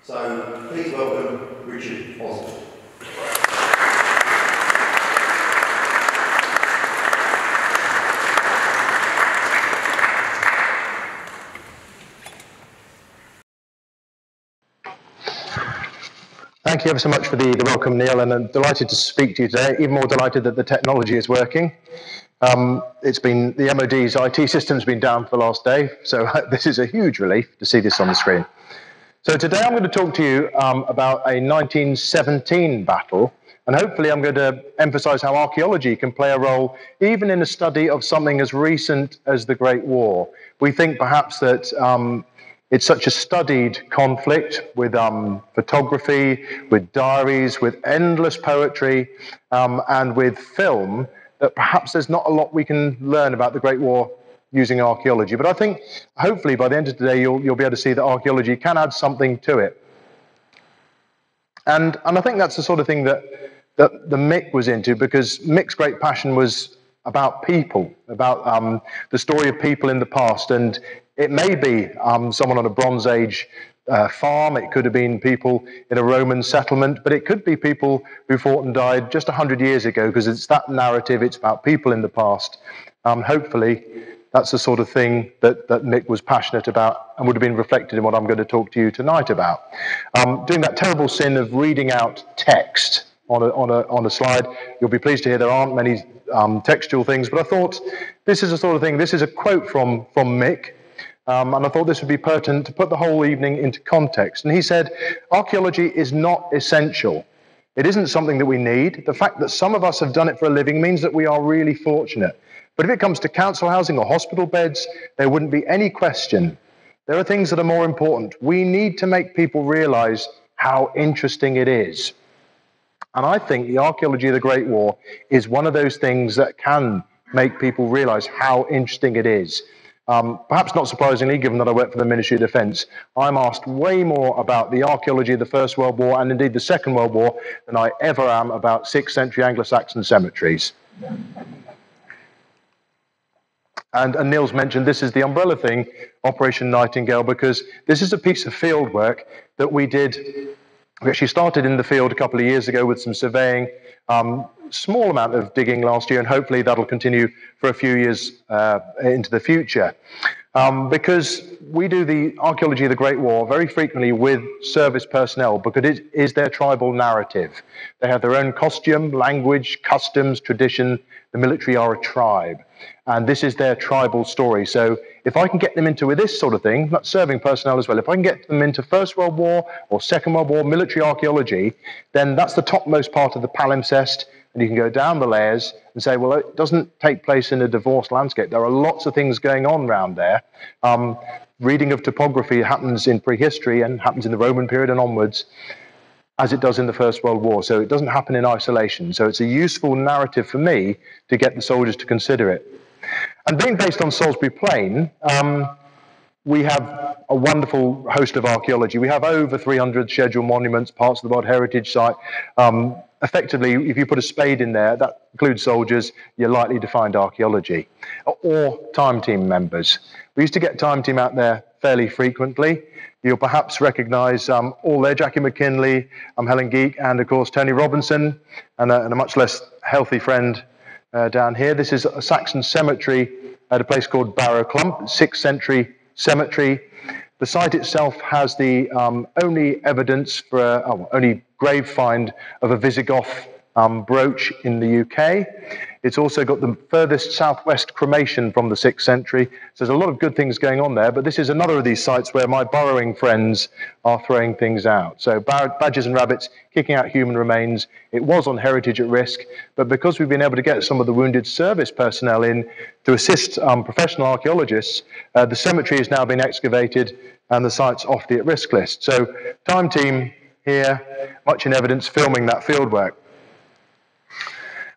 So please welcome Richard Osgood. Thank you ever so much for the welcome, Neil, and I'm delighted to speak to you today, even more delighted that the technology is working. It's been, the MOD's IT system's been down for the last day, so this is a huge relief to see this on the screen. So today I'm going to talk to you about a 1917 battle, and hopefully I'm going to emphasize how archaeology can play a role even in the study of something as recent as the Great War. We think perhaps that it's such a studied conflict with photography, with diaries, with endless poetry, and with film, that perhaps there's not a lot we can learn about the Great War using archaeology. But I think, hopefully, by the end of today, you'll be able to see that archaeology can add something to it. And I think that's the sort of thing that the Mick was into, because Mick's great passion was about people, about the story of people in the past. And it may be someone on a Bronze Age farm, it could have been people in a Roman settlement, but it could be people who fought and died just 100 years ago, because it's that narrative, it's about people in the past. Hopefully, that's the sort of thing that Mick was passionate about and would have been reflected in what I'm going to talk to you tonight about. Doing that terrible sin of reading out text on a slide, you'll be pleased to hear there aren't many textual things, but I thought this is a sort of thing, this is a quote from Mick, and I thought this would be pertinent to put the whole evening into context. And he said, archaeology is not essential. It isn't something that we need. The fact that some of us have done it for a living means that we are really fortunate. But if it comes to council housing or hospital beds, there wouldn't be any question. There are things that are more important. We need to make people realize how interesting it is. And I think the archaeology of the Great War is one of those things that can make people realize how interesting it is. Perhaps not surprisingly, given that I work for the Ministry of Defence, I'm asked way more about the archaeology of the First World War and indeed the Second World War than I ever am about 6th century Anglo-Saxon cemeteries. And Neil's mentioned this is the umbrella thing, Operation Nightingale, because this is a piece of field work that we did. We actually started in the field a couple of years ago with some surveying, small amount of digging last year, and hopefully that'll continue for a few years into the future. Because we do the archaeology of the Great War very frequently with service personnel, because it is their tribal narrative. They have their own costume, language, customs, tradition. The military are a tribe, and this is their tribal story. So if I can get them into this sort of thing, that's serving personnel as well, if I can get them into First World War or Second World War military archaeology, then that's the topmost part of the palimpsest, and you can go down the layers and say, well, it doesn't take place in a divorced landscape. There are lots of things going on around there. Reading of topography happens in prehistory and happens in the Roman period and onwards, as it does in the First World War. So it doesn't happen in isolation. So it's a useful narrative for me to get the soldiers to consider it. And being based on Salisbury Plain, we have a wonderful host of archaeology. We have over 300 scheduled monuments, parts of the World Heritage Site. Effectively, if you put a spade in there, that includes soldiers, you're likely to find archaeology. Or time team members. We used to get time team out there fairly frequently. You'll perhaps recognise all there, Jackie McKinley, Helen Geek, and of course Tony Robinson, and a much less healthy friend down here. This is a Saxon cemetery at a place called Barrow Clump, 6th century cemetery. The site itself has the only evidence for, only grave find of a Visigoth brooch in the UK. It's also got the furthest southwest cremation from the 6th century. So there's a lot of good things going on there, but this is another of these sites where my burrowing friends are throwing things out. So badgers and rabbits kicking out human remains. It was on heritage at risk, but because we've been able to get some of the wounded service personnel in to assist professional archaeologists, the cemetery has now been excavated and the site's off the at-risk list. So time team here, much in evidence, filming that fieldwork.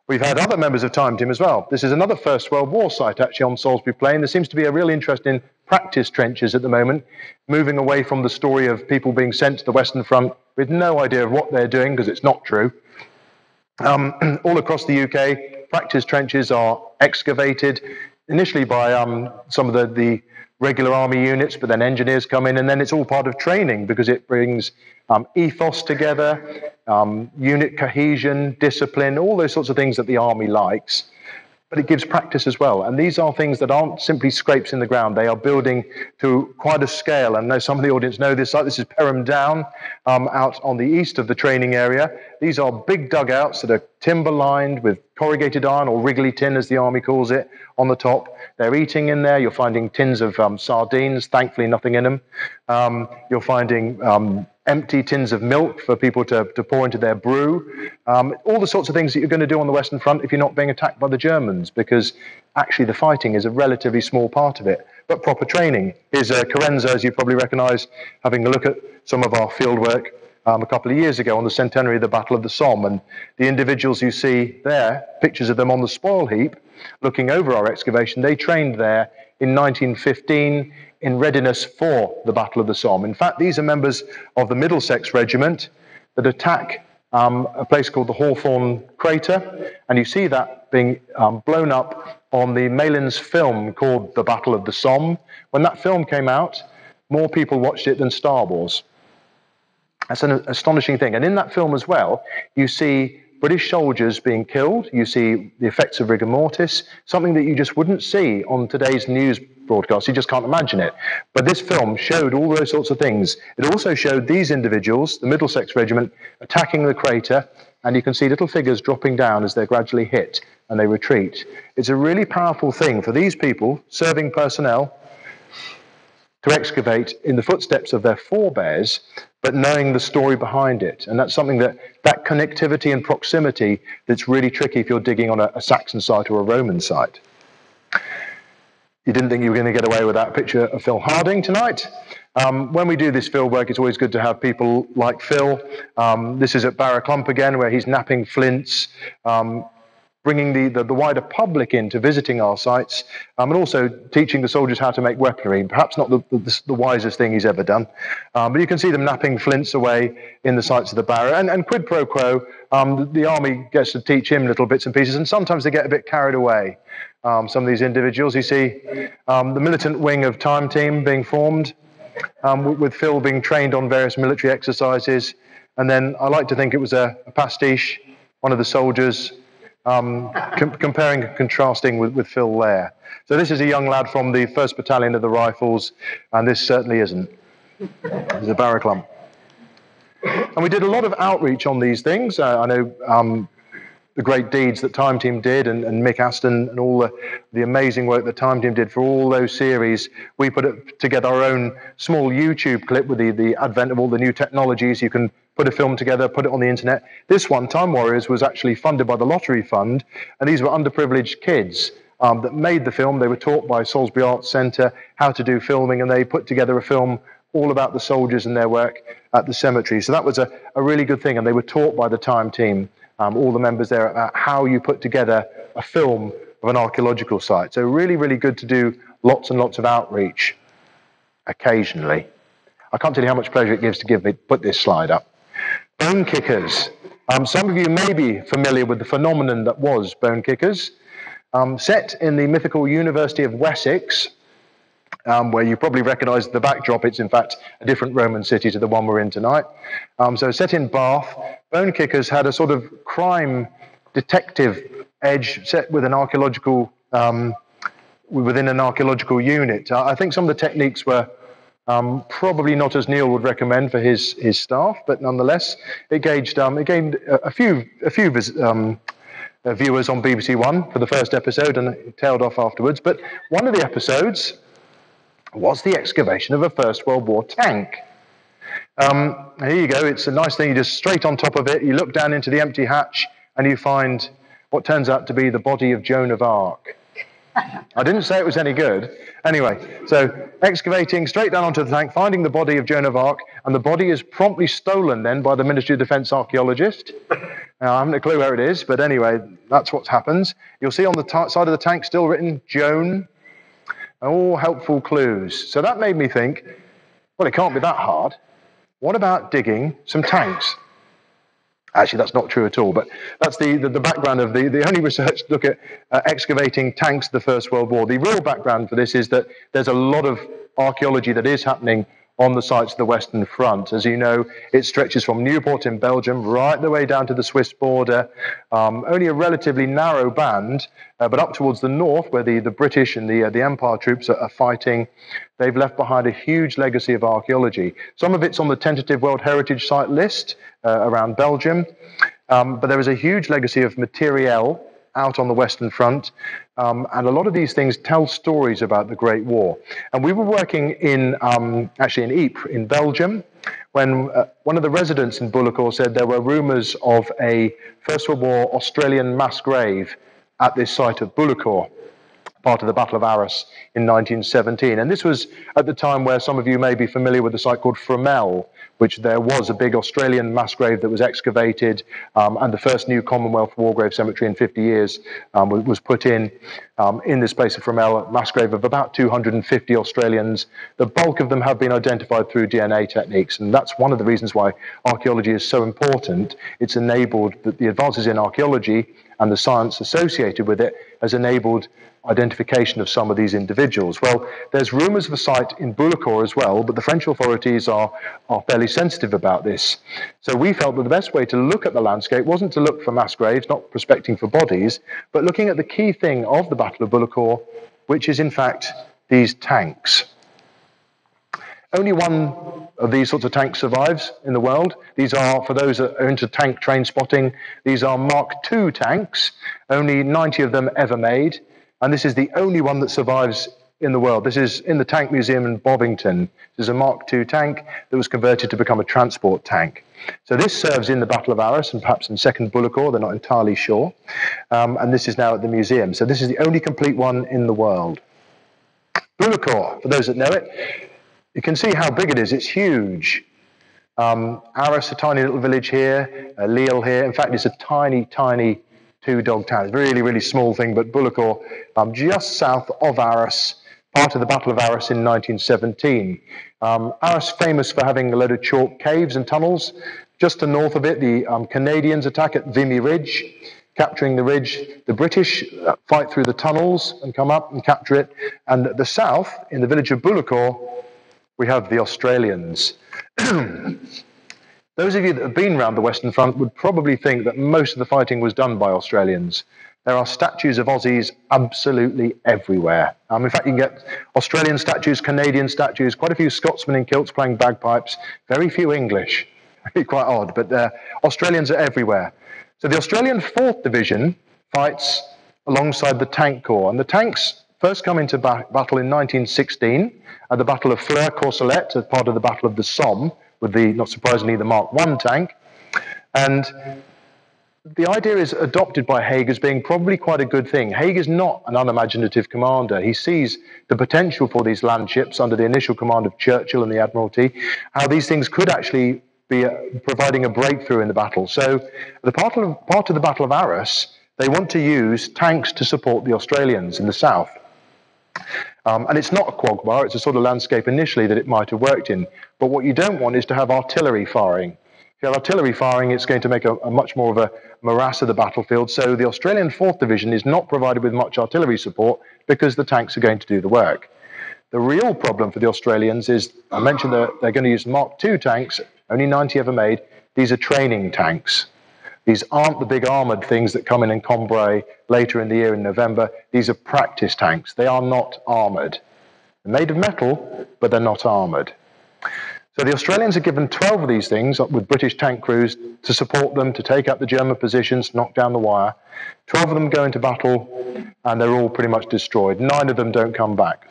We've had other members of time team as well. This is another First World War site actually on Salisbury Plain. There seems to be a real interest in practice trenches at the moment, moving away from the story of people being sent to the Western Front with no idea of what they're doing, because it's not true. All across the UK, practice trenches are excavated, initially by some of the regular army units, but then engineers come in, and then it's all part of training because it brings ethos together, unit cohesion, discipline, all those sorts of things that the army likes. But it gives practice as well. And these are things that aren't simply scrapes in the ground. They are building to quite a scale. And I know some of the audience know this site. This is Perham Down, out on the east of the training area. These are big dugouts that are timber lined with corrugated iron, or wriggly tin as the army calls it, on the top. They're eating in there. You're finding tins of sardines, thankfully nothing in them. You're finding empty tins of milk for people to pour into their brew. All the sorts of things that you're going to do on the Western Front if you're not being attacked by the Germans, because actually the fighting is a relatively small part of it. But proper training. Here's Cirencester, as you probably recognise, having a look at some of our field work a couple of years ago on the centenary of the Battle of the Somme. And the individuals you see there, pictures of them on the spoil heap, looking over our excavation, they trained there in 1915 in readiness for the Battle of the Somme. In fact, these are members of the Middlesex Regiment that attack a place called the Hawthorne Crater, and you see that being blown up on the Malins film called The Battle of the Somme. When that film came out, more people watched it than Star Wars. That's an astonishing thing. And in that film as well, you see British soldiers being killed, you see the effects of rigor mortis, something that you just wouldn't see on today's news broadcast. You just can't imagine it. But this film showed all those sorts of things. It also showed these individuals, the Middlesex Regiment, attacking the crater, and you can see little figures dropping down as they're gradually hit and they retreat. It's a really powerful thing for these people, serving personnel, to excavate in the footsteps of their forebears, but knowing the story behind it. And that's something that connectivity and proximity that's really tricky if you're digging on a Saxon site or a Roman site. You didn't think you were going to get away with that picture of Phil Harding tonight. When we do this field work, it's always good to have people like Phil. This is at Barra Clump again, where he's napping flints, bringing the wider public into visiting our sites, and also teaching the soldiers how to make weaponry. Perhaps not the wisest thing he's ever done, but you can see them napping flints away in the sites of the Barra. And quid pro quo, the army gets to teach him little bits and pieces, and sometimes they get a bit carried away. Some of these individuals, you see the militant wing of Time Team being formed, with Phil being trained on various military exercises, and then I like to think it was a pastiche, one of the soldiers, comparing and contrasting with Phil there. So this is a young lad from the 1st Battalion of the Rifles, and this certainly isn't. It's a Barra Clump. And we did a lot of outreach on these things. I know the great deeds that Time Team did, and Mick Aston, and all the amazing work that Time Team did for all those series. We put together our own small YouTube clip with the advent of all the new technologies. You can put a film together, put it on the internet. This one, Time Warriors, was actually funded by the Lottery Fund, and these were underprivileged kids that made the film. They were taught by Salisbury Arts Centre how to do filming, and they put together a film all about the soldiers and their work at the cemetery. So that was a really good thing, and they were taught by the Time Team, all the members there, about how you put together a film of an archaeological site. So really, really good to do lots and lots of outreach occasionally. I can't tell you how much pleasure it gives to put this slide up. Bone kickers. Some of you may be familiar with the phenomenon that was bone kickers. Set in the mythical University of Wessex, where you probably recognise the backdrop. It's in fact a different Roman city to the one we're in tonight. So set in Bath, bone kickers had a sort of crime detective edge set with an archaeological, within an archaeological unit. I think some of the techniques were probably not as Neil would recommend for his staff, but nonetheless, it gained a few viewers on BBC One for the first episode, and it tailed off afterwards. But one of the episodes was the excavation of a First World War tank. Here you go. It's a nice thing. You just straight on top of it. You look down into the empty hatch, and you find what turns out to be the body of Joan of Arc. I didn't say it was any good. Anyway, so excavating straight down onto the tank, finding the body of Joan of Arc, and the body is promptly stolen then by the Ministry of Defence archaeologist. Now, I haven't a clue where it is, but anyway, that's what happens. You'll see on the side of the tank still written Joan, all helpful clues. So that made me think, well, it can't be that hard. What about digging some tanks? Actually, that's not true at all, but that's the background of the only research to look at excavating tanks of the First World War. The real background for this is that there's a lot of archaeology that is happening on the sites of the Western Front. As you know, it stretches from Newport in Belgium right the way down to the Swiss border, only a relatively narrow band, but up towards the north where the British and the Empire troops are fighting. They've left behind a huge legacy of archaeology. Some of it's on the tentative World Heritage Site list around Belgium, but there is a huge legacy of materiel out on the Western Front, and a lot of these things tell stories about the Great War. And we were working in, actually in Ypres, in Belgium, when one of the residents in Bullock said there were rumours of a First World War Australian mass grave at this site of Bullock, part of the Battle of Arras in 1917. And this was at the time where some of you may be familiar with a site called Fromelles, which there was a big Australian mass grave that was excavated, and the first new Commonwealth War Grave Cemetery in 50 years was put in this place of Fromelles, a mass grave of about 250 Australians. The bulk of them have been identified through DNA techniques, and that's one of the reasons why archaeology is so important. It's enabled that the advances in archaeology and the science associated with it has enabled identification of some of these individuals. Well, there's rumours of a site in Bullock as well, but the French authorities are fairly sensitive about this. So we felt that the best way to look at the landscape wasn't to look for mass graves, not prospecting for bodies, but looking at the key thing of the Battle of Bullock, which is in fact these tanks. Only one of these sorts of tanks survives in the world. These are, for those that are into tank train spotting, these are Mark II tanks, only 90 of them ever made. And this is the only one that survives in the world. This is in the Tank Museum in Bovington. This is a Mark II tank that was converted to become a transport tank. So this serves in the Battle of Arras and perhaps in Second Bullock, they're not entirely sure. And this is now at the museum. So this is the only complete one in the world. Bullock, for those that know it, you can see how big it is. It's huge. Arras, a tiny little village here, Lille here. In fact, it's a tiny, tiny two-dog town. It's a really, really small thing, but Bullock, just south of Arras, part of the Battle of Arras in 1917. Arras famous for having a load of chalk caves and tunnels. Just to north of it, the Canadians attack at Vimy Ridge, capturing the ridge. The British fight through the tunnels and come up and capture it. And at the south, in the village of Bullock, we have the Australians. Those of you that have been around the Western Front would probably think that most of the fighting was done by Australians. There are statues of Aussies absolutely everywhere. In fact, you can get Australian statues, Canadian statues, quite a few Scotsmen in kilts playing bagpipes, very few English. Quite odd, but Australians are everywhere. So the Australian 4th Division fights alongside the Tank Corps, and the tanks first come into battle in 1916 at the Battle of Flers-Courcelette as part of the Battle of the Somme, with the, not surprisingly, the Mark I tank. And the idea is adopted by Haig as being probably quite a good thing. Haig is not an unimaginative commander. He sees the potential for these land ships under the initial command of Churchill and the Admiralty, how these things could actually be providing a breakthrough in the battle. So the part of the Battle of Arras, they want to use tanks to support the Australians in the south. And it's not a quagmire, it's a sort of landscape initially that it might have worked in. But what you don't want is to have artillery firing. If you have artillery firing, it's going to make a much more of a morass of the battlefield. So the Australian 4th Division is not provided with much artillery support because the tanks are going to do the work. The real problem for the Australians is, I mentioned that they're going to use Mark II tanks, only 90 ever made. These are training tanks. These aren't the big armoured things that come in Cambrai later in the year in November. These are practice tanks. They are not armoured. They're made of metal, but they're not armoured. So the Australians are given 12 of these things with British tank crews to support them, to take out the German positions, knock down the wire. 12 of them go into battle, and they're all pretty much destroyed. 9 of them don't come back,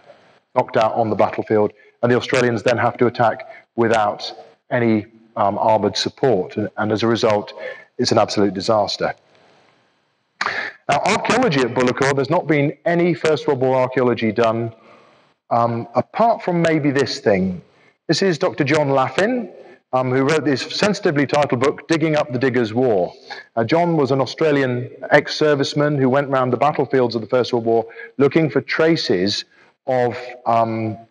knocked out on the battlefield, and the Australians then have to attack without any armoured support. And as a result, it's an absolute disaster. Now, archaeology at Bullock, there's not been any First World War archaeology done, apart from maybe this thing. This is Dr. John Laffin, who wrote this sensitively titled book, Digging Up the Diggers' War. John was an Australian ex-serviceman who went around the battlefields of the First World War looking for traces of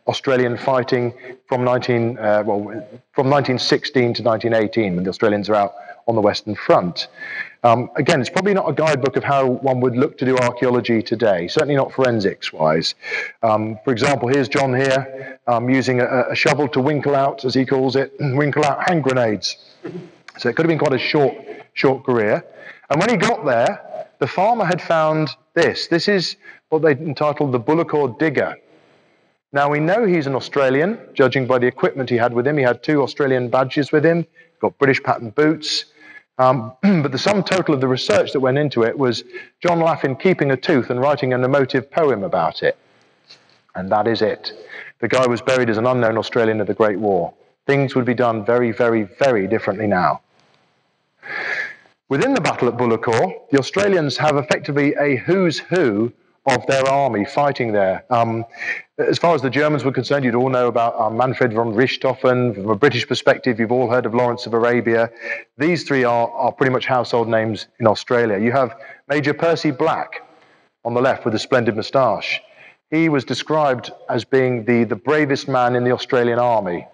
Australian fighting from 1916 to 1918, when the Australians are out on the Western Front. Again, it's probably not a guidebook of how one would look to do archaeology today, certainly not forensics-wise. For example, here's John here using a shovel to winkle out, as he calls it, winkle out hand grenades. So it could have been quite a short career. And when he got there, the farmer had found this. This is what they entitled the Bullock digger. Now, we know he's an Australian, judging by the equipment he had with him. He had 2 Australian badges with him, got British pattern boots. But the sum total of the research that went into it was John Laffin keeping a tooth and writing an emotive poem about it. And that is it. The guy was buried as an unknown Australian of the Great War. Things would be done very, very, very differently now. Within the battle at Bullock, the Australians have effectively a who's who of their army fighting there. As far as the Germans were concerned, you'd all know about Manfred von Richthofen. From a British perspective, you've all heard of Lawrence of Arabia. These 3 are pretty much household names in Australia. You have Major Percy Black on the left with a splendid moustache. He was described as being the bravest man in the Australian army.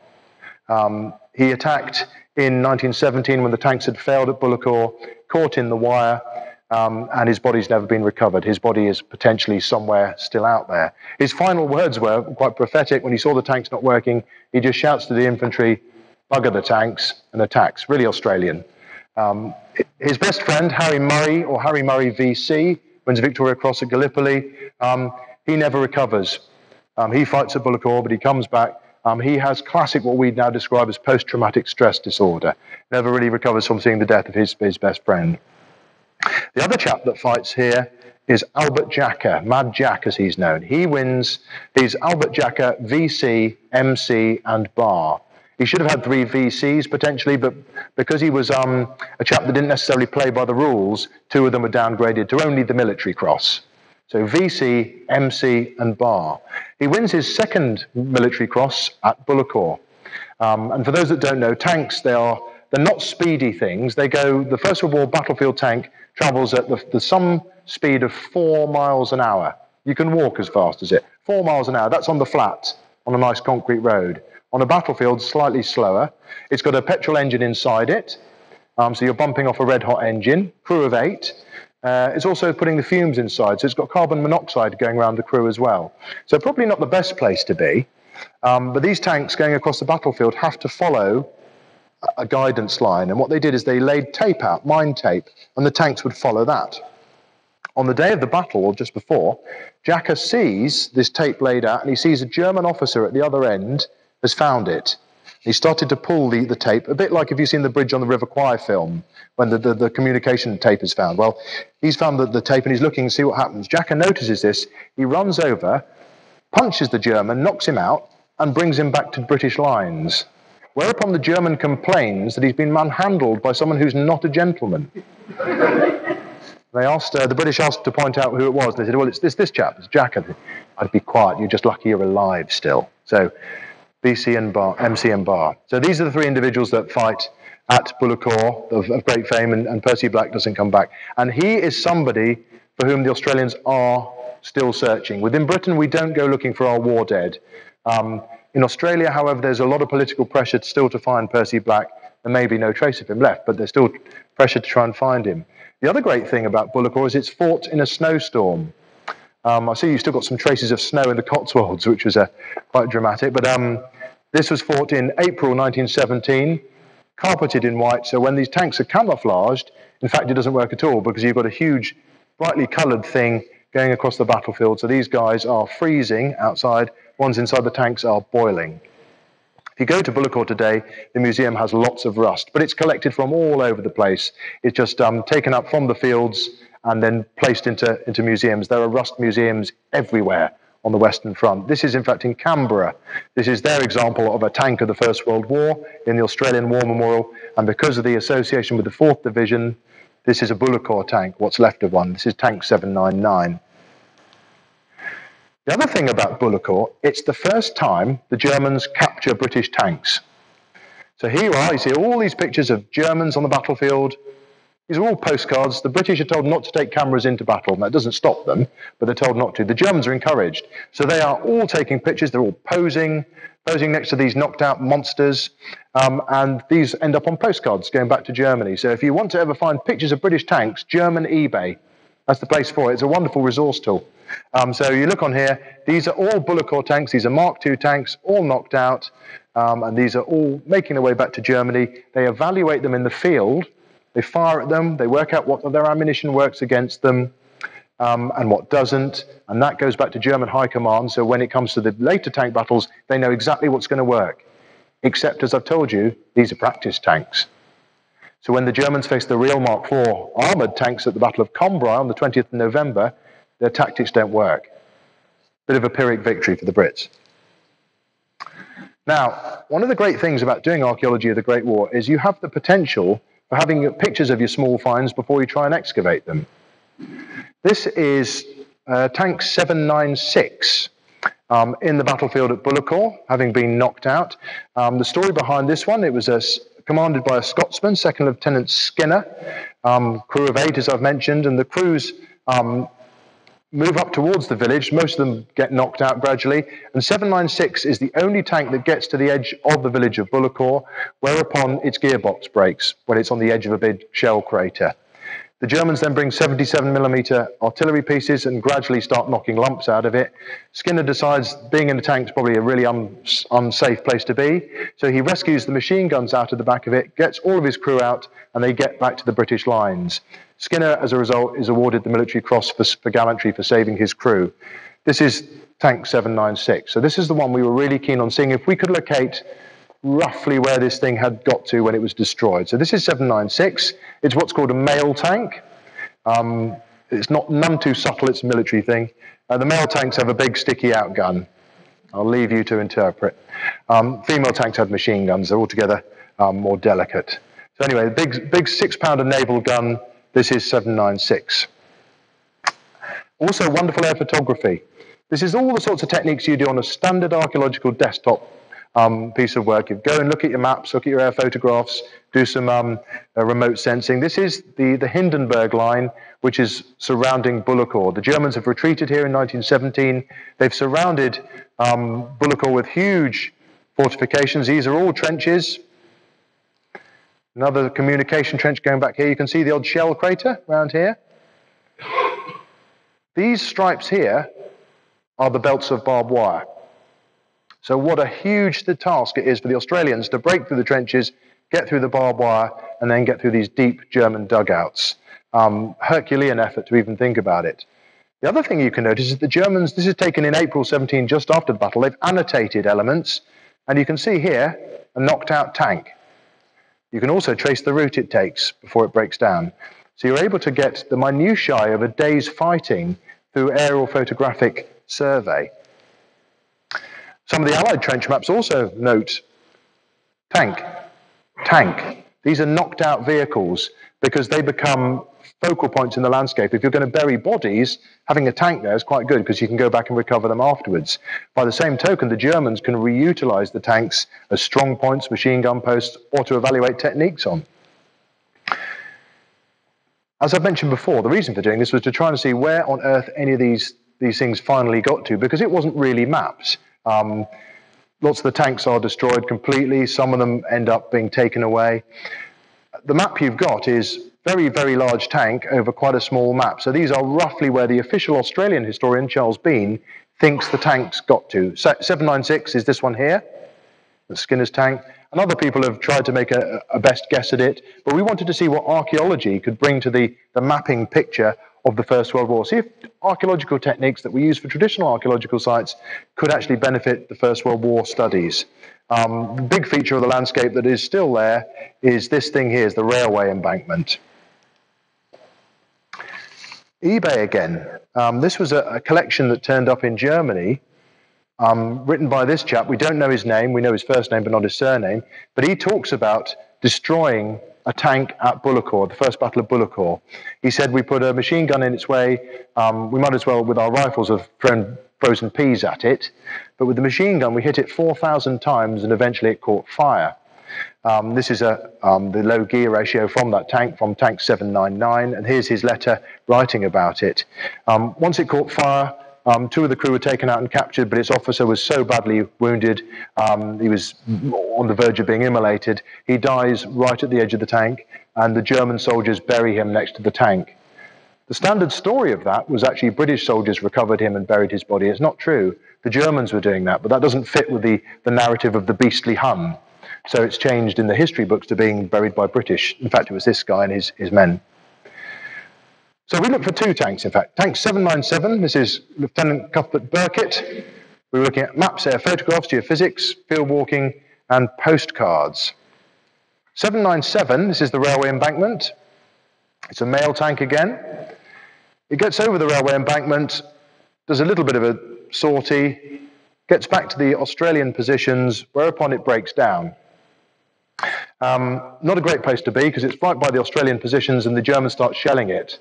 He attacked in 1917 when the tanks had failed at Bullock, caught in the wire, and his body's never been recovered. His body is potentially somewhere still out there. His final words were quite prophetic. When he saw the tanks not working, he just shouts to the infantry, "Bugger the tanks," and attacks. Really Australian. His best friend, Harry Murray, or Harry Murray VC, wins a Victoria Cross at Gallipoli. He never recovers. He fights at Bullock, but he comes back. He has classic, what we now describe as post-traumatic stress disorder. Never really recovers from seeing the death of his best friend. The other chap that fights here is Albert Jacka, Mad Jack as he's known. He wins, he's Albert Jacka, VC, MC and Bar. He should have had 3 VCs potentially, but because he was a chap that didn't necessarily play by the rules, 2 of them were downgraded to only the military cross. So VC, MC and Bar. He wins his 2nd military cross at Bullock. And for those that don't know, tanks, they're not speedy things. The First World War battlefield tank travels at the some speed of 4 miles an hour. You can walk as fast as it. 4 miles an hour, that's on the flat, on a nice concrete road. On a battlefield, slightly slower. It's got a petrol engine inside it, so you're bumping off a Redhot engine, crew of 8. It's also putting the fumes inside, so it's got carbon monoxide going around the crew as well. So probably not the best place to be, but these tanks going across the battlefield have to follow a guidance line, and what they did is they laid tape out, mine tape, and the tanks would follow that. On the day of the battle, or just before, Jacka sees this tape laid out, and he sees a German officer at the other end has found it. He started to pull the tape, a bit like if you've seen the Bridge on the River Kwai film, when the communication tape is found. Well, he's found the tape, and he's looking to see what happens. Jacka notices this, he runs over, punches the German, knocks him out, and brings him back to British lines. Whereupon the German complains that he's been manhandled by someone who's not a gentleman. The British asked to point out who it was. They said, well, it's this chap, it's Jacka. I'd be quiet, you're just lucky you're alive still. So, BC and Bar, MC and Bar. So these are the 3 individuals that fight at Bullock of great fame, and Percy Black doesn't come back. And he is somebody for whom the Australians are still searching. Within Britain, we don't go looking for our war dead. In Australia, however, there's a lot of political pressure still to find Percy Black. There may be no trace of him left, but there's still pressure to try and find him. The other great thing about Bullock is it's fought in a snowstorm. I see you've still got some traces of snow in the Cotswolds, which was quite dramatic. But this was fought in April 1917, carpeted in white. So when these tanks are camouflaged, in fact, it doesn't work at all because you've got a huge, brightly coloured thing going across the battlefield. So these guys are freezing outside. Ones inside the tanks are boiling. If you go to Bullock today, the museum has lots of rust, but it's collected from all over the place. It's just taken up from the fields and then placed into museums. There are rust museums everywhere on the Western Front. This is, in fact, in Canberra. This is their example of a tank of the First World War in the Australian War Memorial, and because of the association with the 4th Division, this is a Bullock tank, what's left of one. This is Tank 799. The other thing about Bullock, it's the first time the Germans capture British tanks. So here you are, you see all these pictures of Germans on the battlefield These are all postcards. The British are told not to take cameras into battle, and that doesn't stop them, but they're told not to. The Germans are encouraged. So they are all taking pictures. They're all posing next to these knocked out monsters, and these end up on postcards going back to Germany. So if you want to ever find pictures of British tanks, German eBay, that's the place for it. It's a wonderful resource tool. So you look on here, these are all Bullock tanks. These are Mark II tanks, all knocked out, and these are all making their way back to Germany. They evaluate them in the field. They fire at them. They work out what their ammunition works against them and what doesn't. And that goes back to German high command. So when it comes to the later tank battles, they know exactly what's going to work. Except, as I've told you, these are practice tanks. So when the Germans faced the real Mark IV armoured tanks at the Battle of Cambrai on the 20th of November, their tactics don't work. Bit of a Pyrrhic victory for the Brits. Now, one of the great things about doing archaeology of the Great War is you have the potential for having pictures of your small finds before you try and excavate them. This is Tank 796 in the battlefield at Bullock, having been knocked out. The story behind this one, it was commanded by a Scotsman, Second Lieutenant Skinner, crew of 8, as I've mentioned, and the crews move up towards the village. Most of them get knocked out gradually, and 796 is the only tank that gets to the edge of the village of Bullock, whereupon its gearbox breaks when it's on the edge of a big shell crater. The Germans then bring 77mm artillery pieces and gradually start knocking lumps out of it. Skinner decides being in the tank is probably a really unsafe place to be, so he rescues the machine guns out of the back of it, gets all of his crew out, and they get back to the British lines. Skinner, as a result, is awarded the Military Cross for gallantry for saving his crew. This is Tank 796. So this is the one we were really keen on seeing if we could locate roughly where this thing had got to when it was destroyed. So this is 796. It's what's called a mail tank. It's none too subtle. It's a military thing. The male tanks have a big sticky out gun. I'll leave you to interpret. Female tanks have machine guns. They're altogether more delicate. So anyway, big 6-pounder naval gun. This is 796. Also, wonderful air photography. This is all the sorts of techniques you do on a standard archaeological desktop piece of work. You go and look at your maps, look at your air photographs, do some remote sensing. This is the Hindenburg line, which is surrounding Bullock. The Germans have retreated here in 1917. They've surrounded Bullock with huge fortifications. These are all trenches. Another communication trench going back here. You can see the odd shell crater around here. These stripes here are the belts of barbed wire. So what a huge task it is for the Australians to break through the trenches, get through the barbed wire, and then get through these deep German dugouts. Herculean effort to even think about it. The other thing you can notice is the Germans, this is taken in April 17, just after the battle, they've annotated elements, and you can see here a knocked out tank. You can also trace the route it takes before it breaks down. So you're able to get the minutiae of a day's fighting through aerial photographic survey. Some of the Allied trench maps also note tank, tank. These are knocked out vehicles because they become focal points in the landscape. If you're going to bury bodies, having a tank there is quite good because you can go back and recover them afterwards. By the same token, the Germans can reutilize the tanks as strong points, machine gun posts, or to evaluate techniques on. As I've mentioned before, the reason for doing this was to try and see where on earth any of these things finally got to, because it wasn't really mapped. Lots of the tanks are destroyed completely. Some of them end up being taken away. The map you've got is very, very large tank over quite a small map. So these are roughly where the official Australian historian, Charles Bean, thinks the tanks got to. 796 is this one here, the Skinner's tank. And other people have tried to make a best guess at it. But we wanted to see what archaeology could bring to the mapping picture of the First World War. See if archaeological techniques that we use for traditional archaeological sites could actually benefit the First World War studies. The big feature of the landscape that is still there is this thing here, is the railway embankment. eBay again. This was a collection that turned up in Germany, written by this chap. We don't know his name. We know his first name, but not his surname. But he talks about destroying a tank at Bullock, the First Battle of Bullock. He said, we put a machine gun in its way. We might as well, with our rifles, have thrown frozen peas at it. But with the machine gun, we hit it 4,000 times, and eventually it caught fire. This is the low gear ratio from that tank, from tank 799, and here's his letter writing about it. Once it caught fire, 2 of the crew were taken out and captured, but its officer was so badly wounded, he was on the verge of being immolated. He dies right at the edge of the tank, and the German soldiers bury him next to the tank. The standard story of that was actually British soldiers recovered him and buried his body. It's not true. The Germans were doing that, but that doesn't fit with the narrative of the beastly Hun. So it's changed in the history books to being buried by British. In fact, it was this guy and his men. So we looked for 2 tanks, in fact. Tank 797, this is Lieutenant Cuthbert Burkitt. We were looking at maps, air photographs, geophysics, field walking, and postcards. 797, this is the railway embankment. It's a mail tank again. It gets over the railway embankment, does a little bit of a sortie, gets back to the Australian positions, whereupon it breaks down. Not a great place to be, because it's right by the Australian positions and the Germans start shelling it.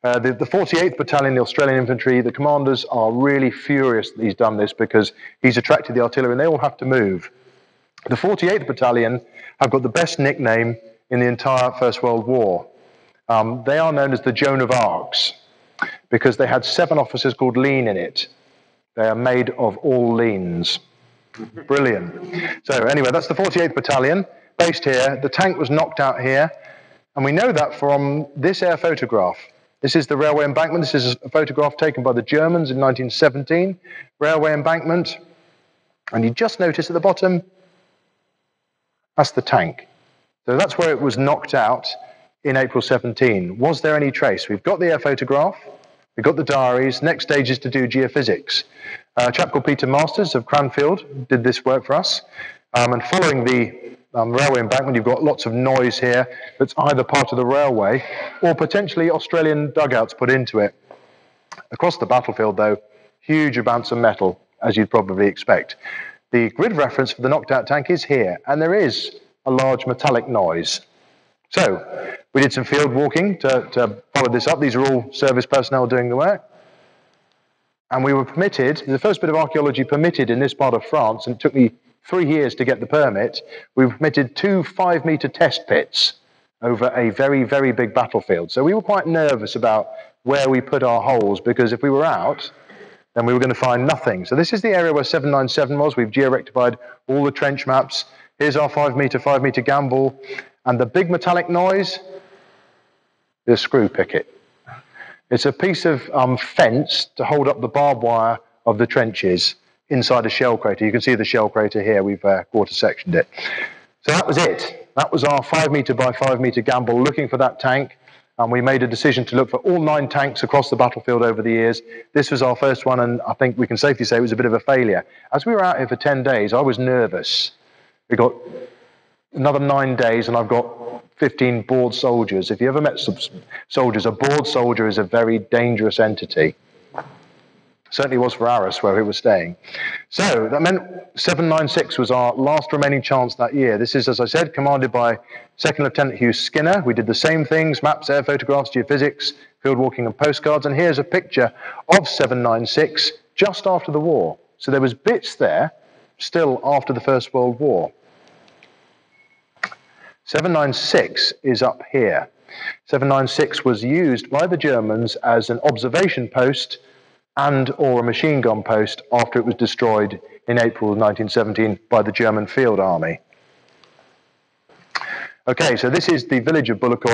The 48th Battalion, the Australian Infantry, the commanders are really furious that he's done this because he's attracted the artillery and they all have to move. The 48th Battalion have got the best nickname in the entire First World War. They are known as the Joan of Arcs because they had 7 officers called Lean in it. They are made of all leans. Brilliant. So anyway, that's the 48th Battalion, based here. The tank was knocked out here, and we know that from this air photograph. This is the railway embankment. This is a photograph taken by the Germans in 1917, railway embankment. And you just notice at the bottom, that's the tank. So that's where it was knocked out in April 17. Was there any trace? We've got the air photograph, we've got the diaries. Next stage is to do geophysics. A chap called Peter Masters of Cranfield did this work for us. And following the railway embankment, you've got lots of noise here that's either part of the railway or potentially Australian dugouts put into it. Across the battlefield, though, huge amounts of metal, as you'd probably expect. The grid reference for the knocked out tank is here, and there is a large metallic noise. So we did some field walking to follow this up. These are all service personnel doing the work. And we were permitted, the first bit of archaeology permitted in this part of France, and it took me 3 years to get the permit, we were permitted 2 5-meter test pits over a very, very big battlefield. So we were quite nervous about where we put our holes, because if we were out, then we were going to find nothing. So this is the area where 797 was. We've geo-rectified all the trench maps. Here's our 5-meter gamble. And the big metallic noise, the screw picket. It's a piece of fence to hold up the barbed wire of the trenches inside a shell crater. You can see the shell crater here. We've quarter-sectioned it. So that was it. That was our 5-meter by 5-meter gamble looking for that tank. And we made a decision to look for all 9 tanks across the battlefield over the years. This was our first one, and I think we can safely say it was a bit of a failure. As we were out here for 10 days, I was nervous. We got another 9 days, and I've got 15 bored soldiers. If you ever met some soldiers, a bored soldier is a very dangerous entity. Certainly was for Arras, where we were staying. So that meant 796 was our last remaining chance that year. This is, as I said, commanded by Second Lieutenant Hugh Skinner. We did the same things: maps, air photographs, geophysics, field walking, and postcards. And here's a picture of 796 just after the war. So there was bits there still after the First World War. 796 is up here. 796 was used by the Germans as an observation post and or a machine gun post after it was destroyed in April 1917 by the German Field Army. Okay, so this is the village of Bullock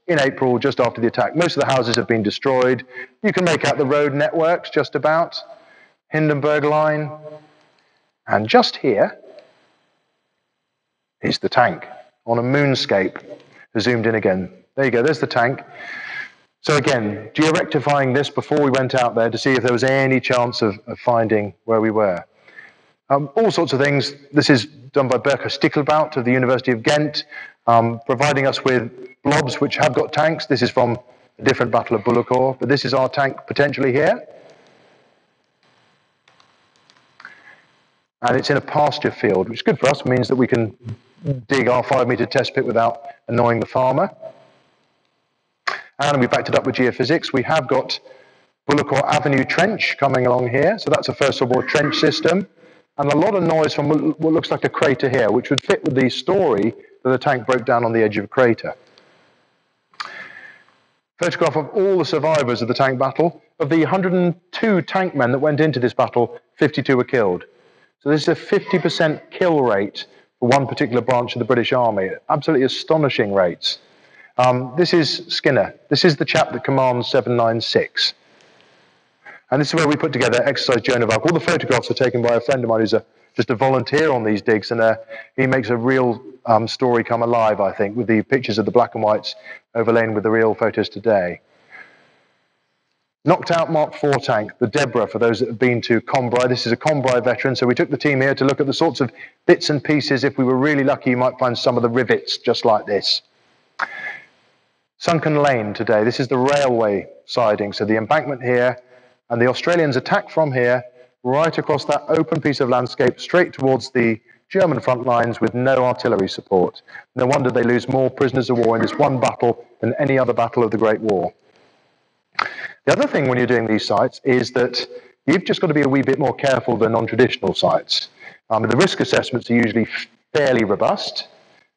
in April, just after the attack. Most of the houses have been destroyed. You can make out the road networks just about, Hindenburg Line, and just here is the tank on a moonscape. Zoomed in again. There you go, there's the tank. So again, geo-rectifying this before we went out there to see if there was any chance of finding where we were. All sorts of things. This is done by Berke Stickelbout of the University of Ghent, providing us with blobs which have got tanks. This is from a different battle of Bullock, but this is our tank potentially here. And it's in a pasture field, which is good for us. It means that we can dig our 5-meter test pit without annoying the farmer. And we backed it up with geophysics. We have got Bullock Avenue Trench coming along here. So that's a First World War trench system. and a lot of noise from what looks like a crater here, which would fit with the story that the tank broke down on the edge of a crater. Photograph of all the survivors of the tank battle. Of the 102 tank men that went into this battle, 52 were killed. So this is a 50% kill rate for one particular branch of the British Army. Absolutely astonishing rates. This is Skinner. This is the chap that commands 796. And this is where we put together exercise Joan of Arc. All the photographs are taken by a friend of mine who's just a volunteer on these digs, and he makes a real story come alive, I think, with the pictures of the black and whites overlain with the real photos today. Knocked out Mark IV tank, the Deborah, for those that have been to Convoy. This is a Convoy Veteran, so we took the team here to look at the sorts of bits and pieces. If we were really lucky, you might find some of the rivets just like this. Sunken Lane today. This is the railway siding, so the embankment here, and the Australians attacked from here right across that open piece of landscape straight towards the German front lines with no artillery support. No wonder they lose more prisoners of war in this one battle than any other battle of the Great War. The other thing when you're doing these sites is that you've just got to be a wee bit more careful than non-traditional sites. The risk assessments are usually fairly robust,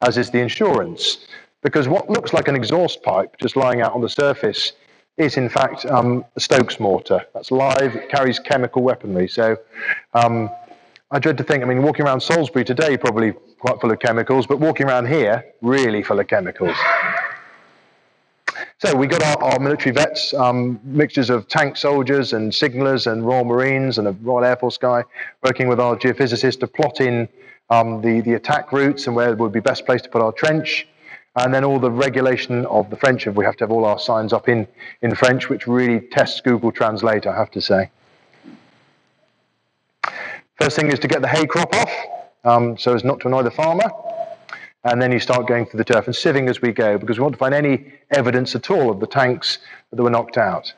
as is the insurance, because what looks like an exhaust pipe just lying out on the surface is in fact a Stokes mortar. That's live, it carries chemical weaponry. So I dread to think, I mean, walking around Salisbury today probably quite full of chemicals, but walking around here, really full of chemicals. So we got our military vets, mixtures of tank soldiers and signallers and Royal Marines and a Royal Air Force guy, working with our geophysicists to plot in the attack routes and where would be best place to put our trench. And then all the regulation of the French, we have to have all our signs up in French, which really tests Google Translate, I have to say. First thing is to get the hay crop off, so as not to annoy the farmer. And then you start going through the turf and sieving as we go, because we want to find any evidence at all of the tanks that were knocked out.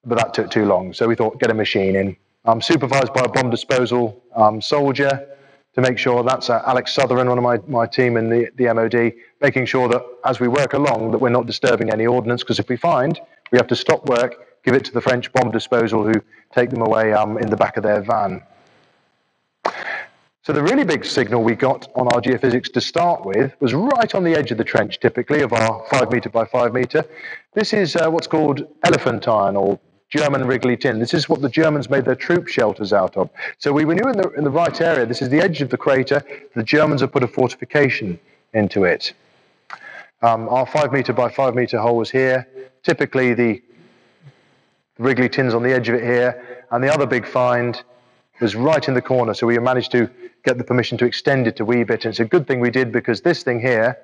But that took too long, so we thought, get a machine in. Supervised by a bomb disposal soldier to make sure, that's Alex Sutherland, one of my team in the MOD, making sure that as we work along that we're not disturbing any ordnance, because if we find, we have to stop work, give it to the French bomb disposal who take them away in the back of their van. So the really big signal we got on our geophysics to start with was right on the edge of the trench, typically, of our 5 metre by 5 metre. This is what's called elephantine, or German wriggly tin. This is what the Germans made their troop shelters out of. So we knew in the right area, this is the edge of the crater, the Germans have put a fortification into it. Our 5 metre by 5 metre hole was here. Typically the wriggly tin's on the edge of it here, and the other big find was right in the corner, so we managed to get the permission to extend it a wee bit, and it's a good thing we did, because this thing here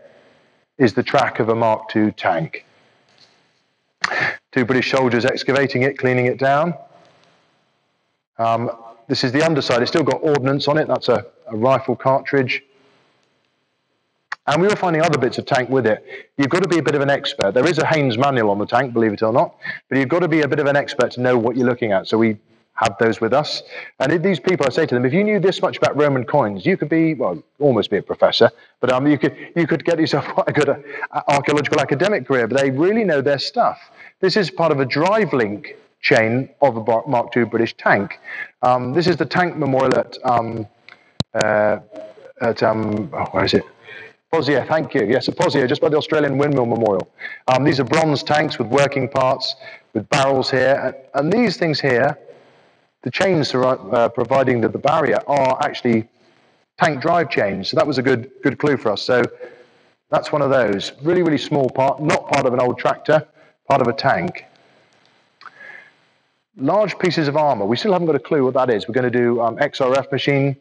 is the track of a Mark II tank. 2 British soldiers excavating it, cleaning it down. This is the underside. It's still got ordnance on it. That's a rifle cartridge. And we were finding other bits of tank with it. You've got to be a bit of an expert. There is a Haynes manual on the tank, believe it or not, but you've got to be a bit of an expert to know what you're looking at. So we had those with us. And these people, I say to them, if you knew this much about Roman coins, you could be, well, almost be a professor, but you could get yourself quite a good archaeological academic career, but they really know their stuff. This is part of a drive link chain of a Mark II British tank. This is the tank memorial where is it? Pozier, thank you. Yes, at Pozier, just by the Australian Windmill Memorial. These are bronze tanks with working parts, with barrels here, and these things here, the chains providing the barrier are actually tank drive chains. So that was a good clue for us. So that's one of those. Really, really small part, not part of an old tractor, part of a tank. Large pieces of armour. We still haven't got a clue what that is. We're going to do XRF machine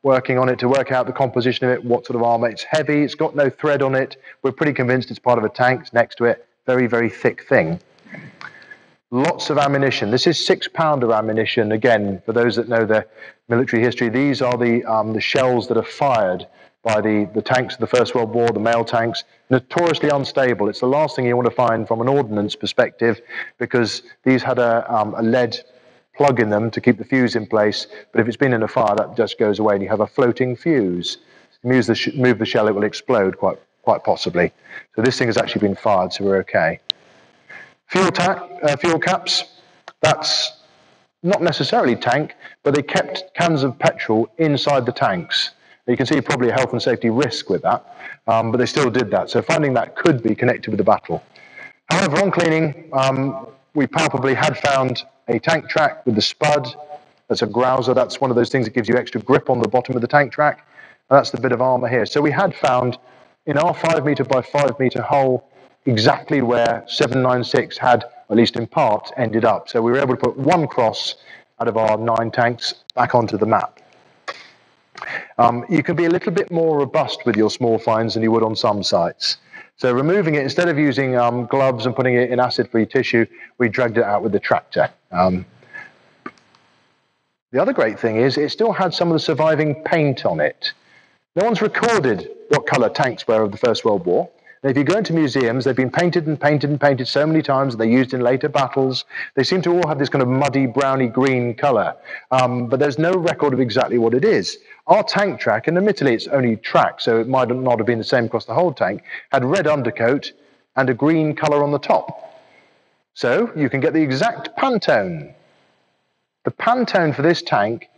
working on it to work out the composition of it, what sort of armour. It's heavy, it's got no thread on it. We're pretty convinced it's part of a tank. It's next to it. Very, very thick thing. Lots of ammunition. This is 6-pounder ammunition. Again, for those that know their military history, these are the shells that are fired by the tanks of the First World War, the mail tanks, notoriously unstable. It's the last thing you want to find from an ordnance perspective, because these had a lead plug in them to keep the fuse in place, but if it's been in a fire, that just goes away and you have a floating fuse. If you move the shell, it will explode quite possibly. So this thing has actually been fired, so we're okay. Fuel caps, that's not necessarily tank, but they kept cans of petrol inside the tanks. You can see probably a health and safety risk with that, but they still did that. So finding that could be connected with the battle. However, on cleaning, we palpably had found a tank track with the spud. That's a grouser. That's one of those things that gives you extra grip on the bottom of the tank track. And that's the bit of armour here. So we had found in our 5 metre by 5 metre hole exactly where 796 had, at least in part, ended up. So we were able to put one cross out of our 9 tanks back onto the map. You can be a little bit more robust with your small finds than you would on some sites. So removing it, instead of using gloves and putting it in acid-free tissue, we dragged it out with the tractor. The other great thing is it still had some of the surviving paint on it. No one's recorded what colour tanks were of the First World War. And if you go into museums, they've been painted and painted and painted so many times, they're used in later battles. They seem to all have this kind of muddy, browny green colour, but there's no record of exactly what it is. Our tank track, and admittedly it's only track, so it might not have been the same across the whole tank, had red undercoat and a green colour on the top. So you can get the exact Pantone. The Pantone for this tank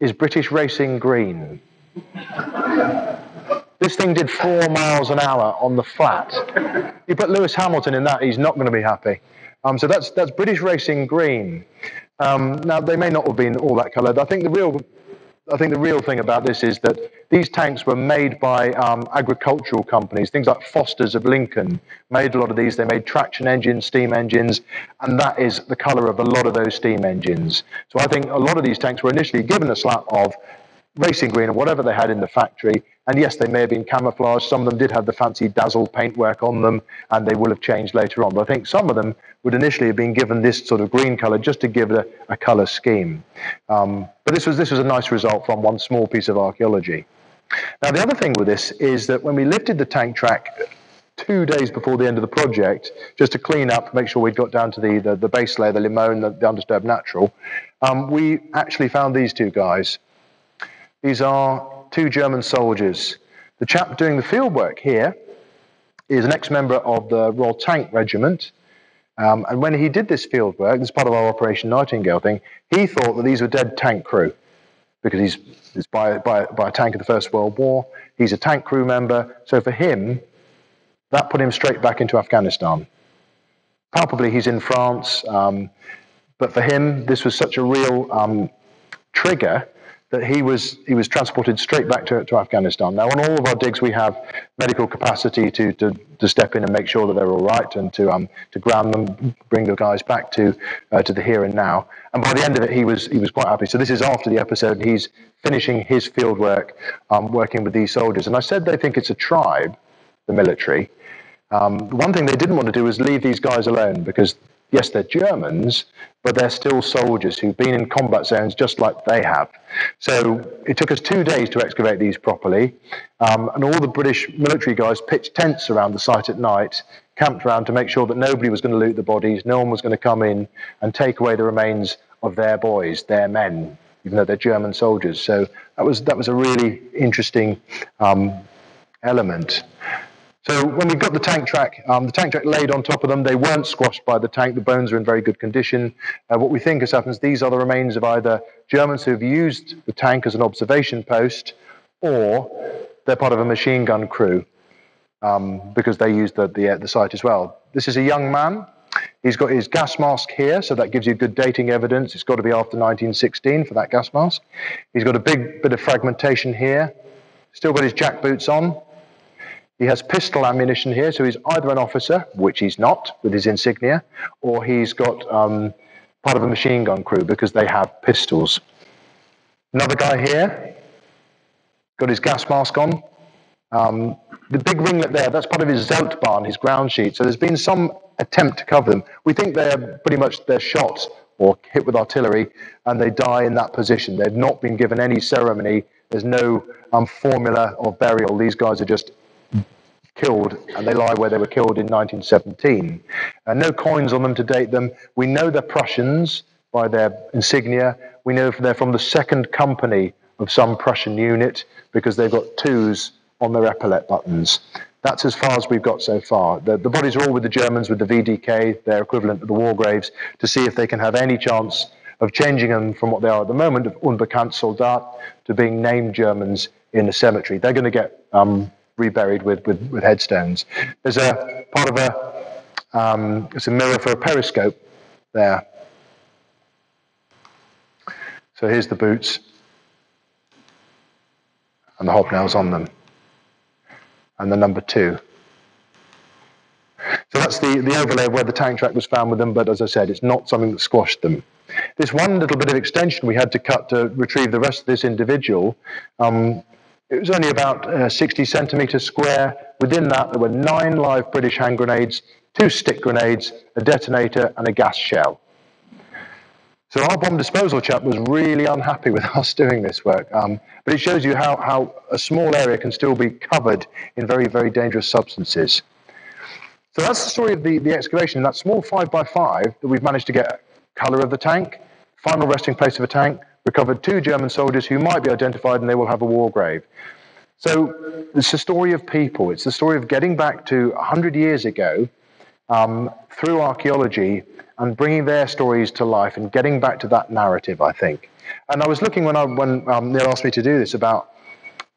is British Racing Green. This thing did 4 miles an hour on the flat. You put Lewis Hamilton in that, he's not going to be happy. So that's British Racing Green. Now, they may not have been all that coloured. I think the real thing about this is that these tanks were made by agricultural companies. Things like Foster's of Lincoln made a lot of these. They made traction engines, steam engines, and that is the colour of a lot of those steam engines. So I think a lot of these tanks were initially given a slap of racing green or whatever they had in the factory. And yes, they may have been camouflaged. Some of them did have the fancy dazzle paintwork on them, and they will have changed later on. But I think some of them would initially have been given this sort of green colour just to give it a colour scheme. But this was a nice result from one small piece of archaeology. Now, the other thing with this is that when we lifted the tank track 2 days before the end of the project, just to clean up, make sure we'd got down to the base layer, the limone, the undisturbed natural, we actually found these two guys. These are 2 German soldiers. The chap doing the field work here is an ex-member of the Royal Tank Regiment. And when he did this field work, this is part of our Operation Nightingale thing, he thought that these were dead tank crew because he's by a tank of the First World War. He's a tank crew member. So for him, that put him straight back into Afghanistan. Palpably, he's in France. But for him, this was such a real trigger that he was transported straight back to Afghanistan. Now, on all of our digs, we have medical capacity to step in and make sure that they're all right and to ground them, bring the guys back to the here and now. And by the end of it, he was quite happy. So this is after the episode, and he's finishing his field work, working with these soldiers. And I said they think it's a tribe, the military. One thing they didn't want to do was leave these guys alone because, yes, they're Germans, but they're still soldiers who've been in combat zones just like they have. So it took us 2 days to excavate these properly, and all the British military guys pitched tents around the site at night, camped around to make sure that nobody was going to loot the bodies, no one was going to come in and take away the remains of their boys, their men, even though they're German soldiers. So that was a really interesting element. So when we got the tank track laid on top of them, they weren't squashed by the tank. The bones are in very good condition. What we think has happened is these are the remains of either Germans who have used the tank as an observation post, or they're part of a machine gun crew because they used the site as well. This is a young man. He's got his gas mask here, so that gives you good dating evidence. It's got to be after 1916 for that gas mask. He's got a big bit of fragmentation here. Still got his jack boots on. He has pistol ammunition here, so he's either an officer, which he's not with his insignia, or he's got part of a machine gun crew because they have pistols. Another guy here, got his gas mask on. The big ringlet there, that's part of his Zeltbahn, his ground sheet. So there's been some attempt to cover them. We think they're shot or hit with artillery, and they die in that position. They've not been given any ceremony. There's no formula of burial. These guys are just killed, and they lie where they were killed in 1917. No coins on them to date them. We know they're Prussians by their insignia. We know they're from the 2nd Company of some Prussian unit because they've got 2s on their epaulette buttons. That's as far as we've got so far. The bodies are all with the Germans with the VDK, their equivalent of the war graves, to see if they can have any chance of changing them from what they are at the moment, of unbekannt Soldat, to being named Germans in a cemetery. They're going to get reburied with headstones. There's a part of it's a mirror for a periscope there. So here's the boots and the hobnails on them, and the number 2. So that's the overlay of where the tank track was found with them, but as I said, it's not something that squashed them. This one little bit of extension we had to cut to retrieve the rest of this individual, it was only about 60 centimetres square. Within that, there were 9 live British hand grenades, 2 stick grenades, a detonator, and a gas shell. So our bomb disposal chap was really unhappy with us doing this work, but it shows you how a small area can still be covered in very, very dangerous substances. So that's the story of the excavation. In that small 5x5 that we've managed to get colour of the tank, final resting place of a tank, recovered 2 German soldiers who might be identified, and they will have a war grave. So it's the story of people. It's the story of getting back to 100 years ago through archaeology and bringing their stories to life and getting back to that narrative, I think. And I was looking when Neil asked me to do this about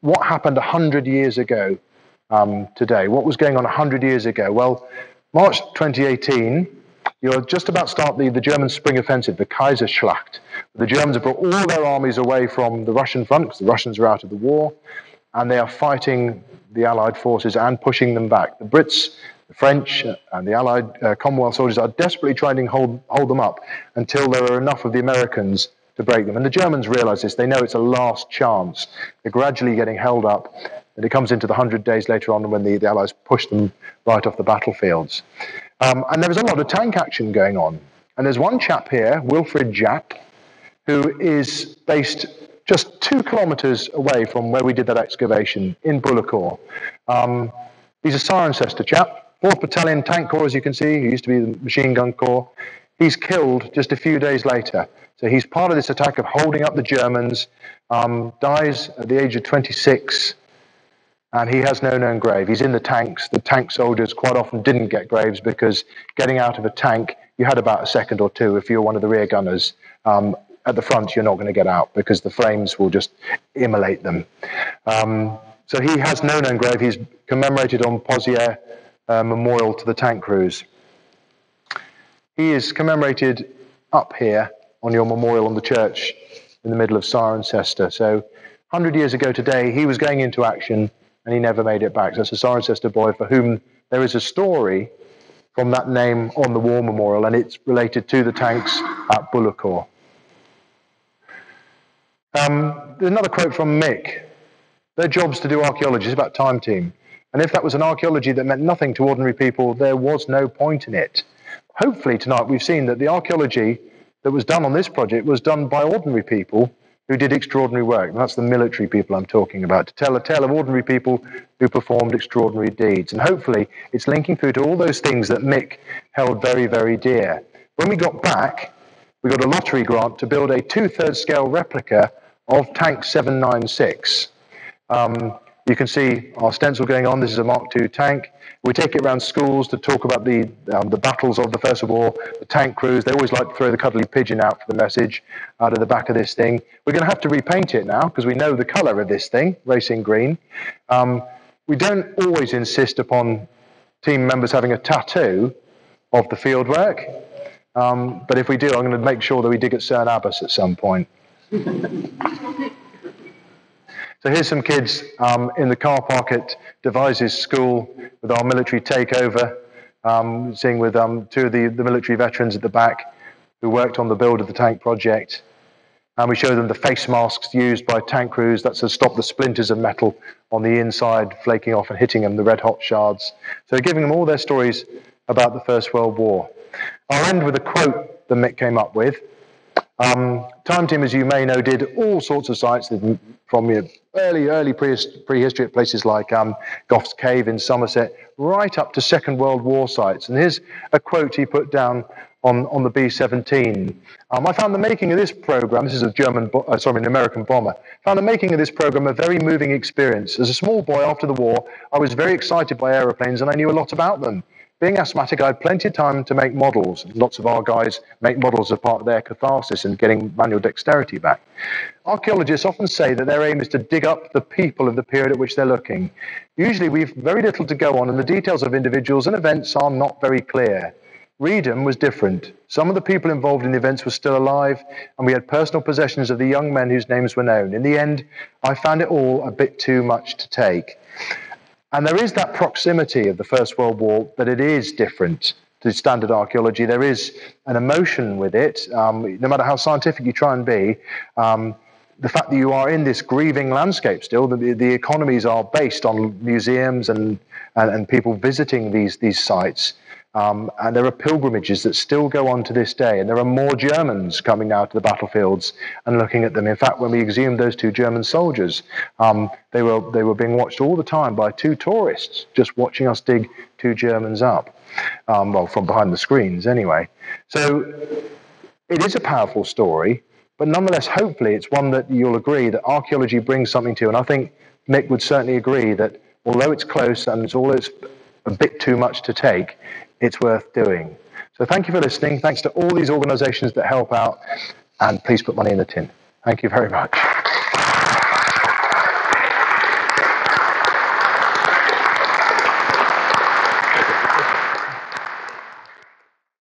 what happened 100 years ago today. What was going on 100 years ago? Well, March 2018, you're just about to start the German spring offensive, the Kaiserschlacht. The Germans have brought all their armies away from the Russian front because the Russians are out of the war, and they are fighting the Allied forces and pushing them back. The Brits, the French, and the Allied Commonwealth soldiers are desperately trying to hold them up until there are enough of the Americans to break them. And the Germans realize this. They know it's a last chance. They're gradually getting held up, and it comes into the 100 days later on when the Allies push them right off the battlefields. And there was a lot of tank action going on. And there's one chap here, Wilfred Jack, who is based just 2 kilometers away from where we did that excavation in Bullock. He's a Cirencester chap, 4th Battalion Tank Corps, as you can see. He used to be the Machine Gun Corps. He's killed just a few days later. So he's part of this attack of holding up the Germans, dies at the age of 26, and he has no known grave. He's in the tanks. The tank soldiers quite often didn't get graves because getting out of a tank, you had about a second or two if you're one of the rear gunners. At the front, you're not going to get out because the flames will just immolate them. So he has no known grave. He's commemorated on Pozières Memorial to the tank crews. He is commemorated up here on your memorial on the church in the middle of Cirencester. So 100 years ago today, he was going into action and he never made it back. So it's a Cirencester boy for whom there is a story from that name on the war memorial, and it's related to the tanks at Bullock. There's another quote from Mick. Their job's to do archaeology. It's about time team. And if that was an archaeology that meant nothing to ordinary people, there was no point in it. Hopefully tonight we've seen that the archaeology that was done on this project was done by ordinary people who did extraordinary work. And that's the military people I'm talking about, to tell a tale of ordinary people who performed extraordinary deeds. And hopefully it's linking through to all those things that Mick held very, very dear. When we got back, we got a lottery grant to build a 2/3 scale replica of Tank 796. You can see our stencil going on. This is a Mark II tank. We take it around schools to talk about the battles of the First World War, the tank crews. They always like to throw the cuddly pigeon out for the message out of the back of this thing. We're going to have to repaint it now because we know the colour of this thing, racing green. We don't always insist upon team members having a tattoo of the fieldwork, but if we do, I'm going to make sure that we dig at Cerne Abbas at some point. So here's some kids in the car park at Devises School with our military takeover, seeing with 2 of the military veterans at the back who worked on the build of the tank project. And we show them the face masks used by tank crews. That's to stop the splinters of metal on the inside flaking off and hitting them, the Redhot shards. So giving them all their stories about the First World War. I'll end with a quote that Mick came up with. Time Team, as you may know, did all sorts of sites from early prehistory at places like Goff's Cave in Somerset, right up to Second World War sites. And here's a quote he put down on the B-17. I found the making of this program, this is a an American bomber, found the making of this program a very moving experience. As a small boy after the war, I was very excited by aeroplanes and I knew a lot about them. Being asthmatic, I had plenty of time to make models. Lots of our guys make models as part of their catharsis and getting manual dexterity back. Archaeologists often say that their aim is to dig up the people of the period at which they're looking. Usually we've very little to go on and the details of individuals and events are not very clear. Reedham was different. Some of the people involved in the events were still alive, and we had personal possessions of the young men whose names were known. In the end, I found it all a bit too much to take. And there is that proximity of the First World War that it is different to standard archaeology. There is an emotion with it, no matter how scientific you try and be. The fact that you are in this grieving landscape still, the economies are based on museums and people visiting these sites. And there are pilgrimages that still go on to this day. And there are more Germans coming now to the battlefields and looking at them. In fact, when we exhumed those 2 German soldiers, they were being watched all the time by 2 tourists, just watching us dig 2 Germans up. Well, from behind the screens anyway. So it is a powerful story, but nonetheless, hopefully, it's one that you'll agree that archaeology brings something to. And I think Mick would certainly agree that although it's close and it's a bit too much to take, it's worth doing. So thank you for listening. Thanks to all these organisations that help out, and please put money in the tin. Thank you very much.